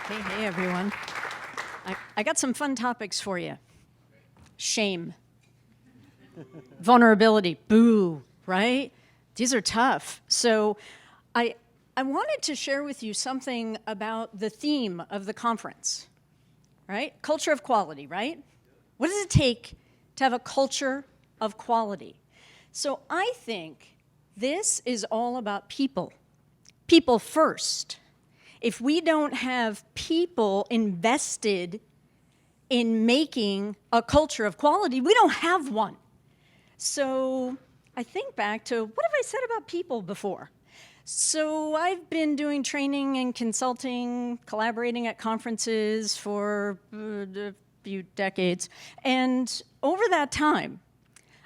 Hey, everyone. I got some fun topics for you. Shame. Vulnerability. Boo, right? These are tough. So I wanted to share with you something about the theme of the conference, right? Culture of quality, right? What does it take to have a culture of quality? So I think this is all about people. People first. If we don't have people invested in making a culture of quality, we don't have one. So I think back to, what have I said about people before? So I've been doing training and consulting, collaborating at conferences for a few decades. And over that time,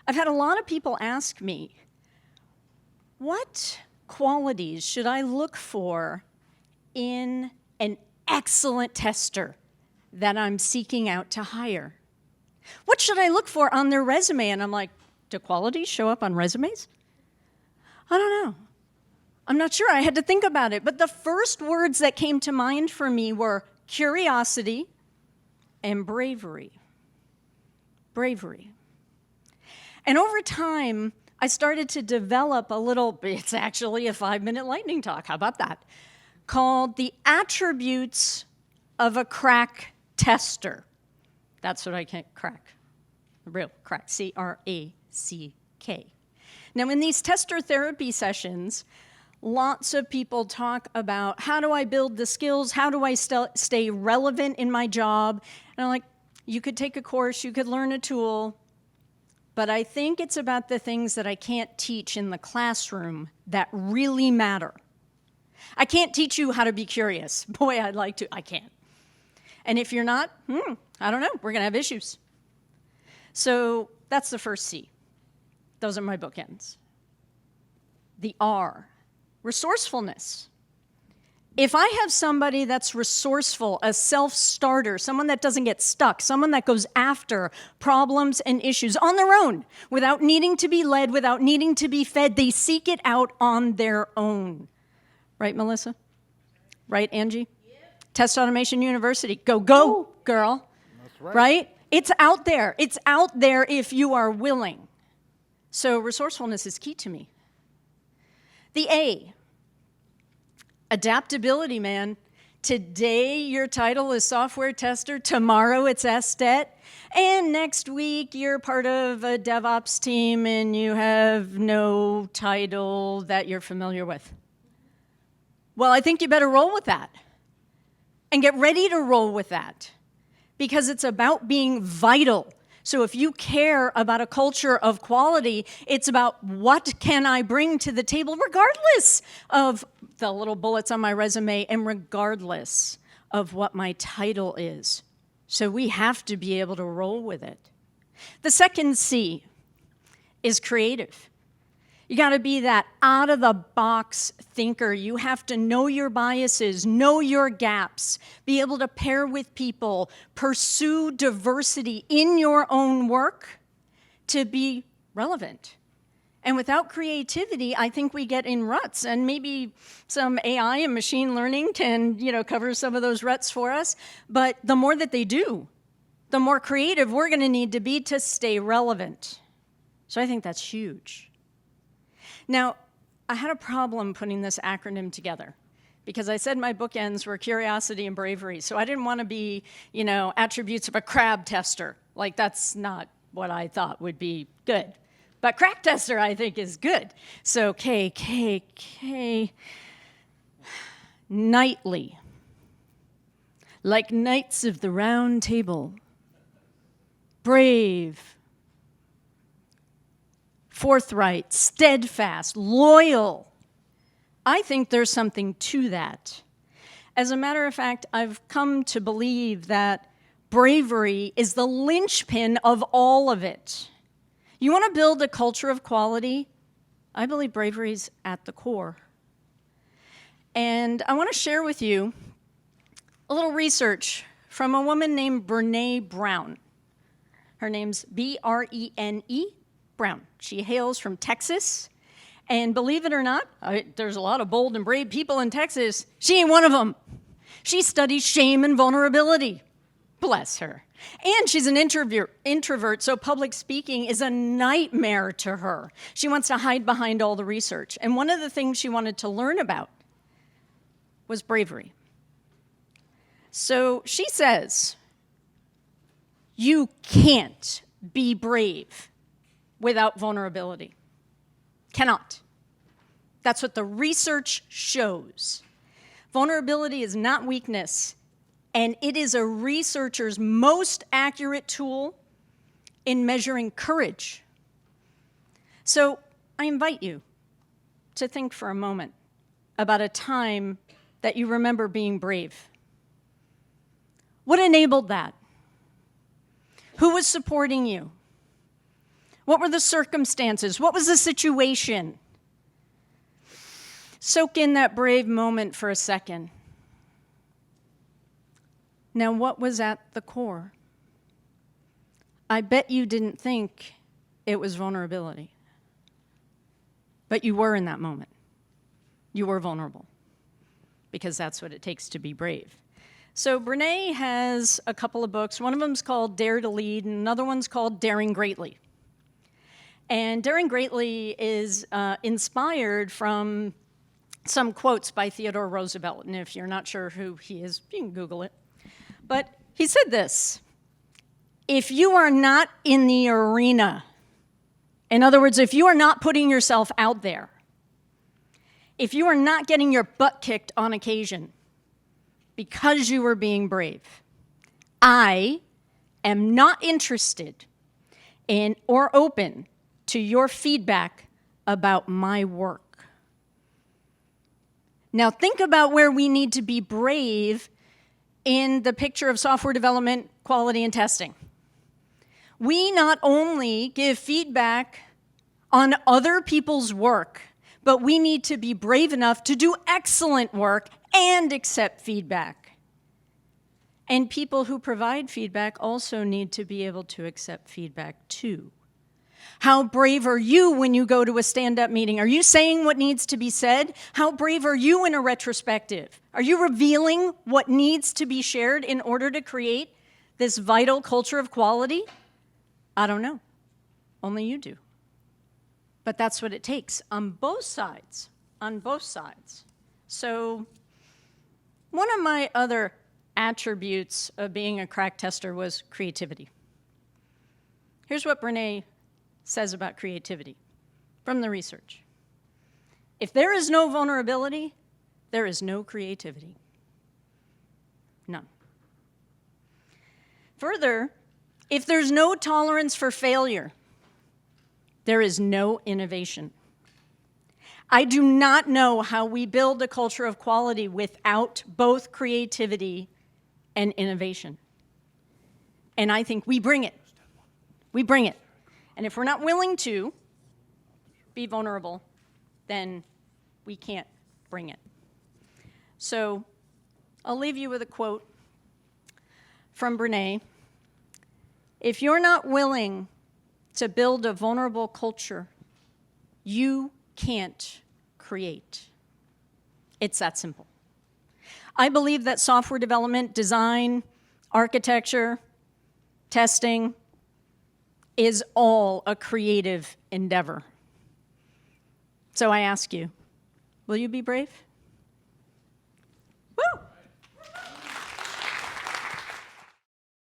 I've had a lot of people ask me, what qualities should I look for in an excellent tester that I'm seeking out to hire? What should I look for on their resume? And I'm like, do qualities show up on resumes? I don't know. I'm not sure. I had to think about it. But the first words that came to mind for me were curiosity and bravery. Bravery. And over time, I started to develop a little, it's actually a 5-minute lightning talk. How about that? Called the attributes of a crack tester. That's what I can't crack. Real crack, C-R-A-C-K. Now, in these tester therapy sessions, lots of people talk about, how do I build the skills? How do I stay relevant in my job? And I'm like, you could take a course, you could learn a tool, but I think it's about the things that I can't teach in the classroom that really matter. I can't teach you how to be curious. Boy, I'd like to. I can't. And if you're not, I don't know. We're going to have issues. So that's the first C. Those are my bookends. The R, resourcefulness. If I have somebody that's resourceful, a self-starter, someone that doesn't get stuck, someone that goes after problems and issues on their own, without needing to be led, without needing to be fed, they seek it out on their own. Right, Melissa? Right, Angie? Yeah. Test Automation University. Go, girl. That's right. Right? It's out there. It's out there if you are willing. So resourcefulness is key to me. The A, adaptability, man. Today, your title is software tester. Tomorrow, it's SDET. And next week, you're part of a DevOps team and you have no title that you're familiar with. Well, I think you better roll with that and get ready to roll with that because it's about being vital. So if you care about a culture of quality, it's about what can I bring to the table regardless of the little bullets on my resume and regardless of what my title is. So we have to be able to roll with it. The second C is creative. You got to be that out-of-the-box thinker. You have to know your biases, know your gaps, be able to pair with people, pursue diversity in your own work to be relevant. And without creativity, I think we get in ruts. And maybe some AI and machine learning can, cover some of those ruts for us. But the more that they do, the more creative we're going to need to be to stay relevant. So I think that's huge. Now, I had a problem putting this acronym together because I said my bookends were curiosity and bravery. So I didn't want to be, attributes of a crab tester. Like, that's not what I thought would be good. But crack tester, I think, is good. So K, knightly. Like knights of the round table. Brave. Forthright, steadfast, loyal. I think there's something to that. As a matter of fact, I've come to believe that bravery is the linchpin of all of it. You want to build a culture of quality? I believe bravery's at the core. And I want to share with you a little research from a woman named Brene Brown. Her name's B-R-E-N-E. Brown. She hails from Texas, and believe it or not, there's a lot of bold and brave people in Texas. She ain't one of them. She studies shame and vulnerability. Bless her. And she's an introvert, so public speaking is a nightmare to her. She wants to hide behind all the research. And one of the things she wanted to learn about was bravery. So she says, you can't be brave without vulnerability. Cannot. That's what the research shows. Vulnerability is not weakness, and it is a researcher's most accurate tool in measuring courage. So I invite you to think for a moment about a time that you remember being brave. What enabled that? Who was supporting you? What were the circumstances? What was the situation? Soak in that brave moment for a second. Now, what was at the core? I bet you didn't think it was vulnerability. But you were in that moment. You were vulnerable. Because that's what it takes to be brave. So Brene has a couple of books. One of them is called Dare to Lead, and another one's called Daring Greatly. And Daring Greatly is inspired from some quotes by Theodore Roosevelt. And if you're not sure who he is, you can Google it. But he said this: if you are not in the arena, in other words, if you are not putting yourself out there, if you are not getting your butt kicked on occasion because you were being brave, I am not interested in or open to your feedback about my work. Now think about where we need to be brave in the picture of software development, quality, and testing. We not only give feedback on other people's work, but we need to be brave enough to do excellent work and accept feedback. And people who provide feedback also need to be able to accept feedback too. How brave are you when you go to a stand-up meeting? Are you saying what needs to be said? How brave are you in a retrospective? Are you revealing what needs to be shared in order to create this vital culture of quality? I don't know. Only you do. But that's what it takes on both sides, on both sides. So one of my other attributes of being a crack tester was creativity. Here's what Brene says about creativity from the research. If there is no vulnerability, there is no creativity. None. Further, if there's no tolerance for failure, there is no innovation. I do not know how we build a culture of quality without both creativity and innovation. And I think we bring it. We bring it. And if we're not willing to be vulnerable, then we can't bring it. So I'll leave you with a quote from Brene. If you're not willing to build a vulnerable culture, you can't create. It's that simple. I believe that software development, design, architecture, testing is all a creative endeavor. So I ask you, will you be brave?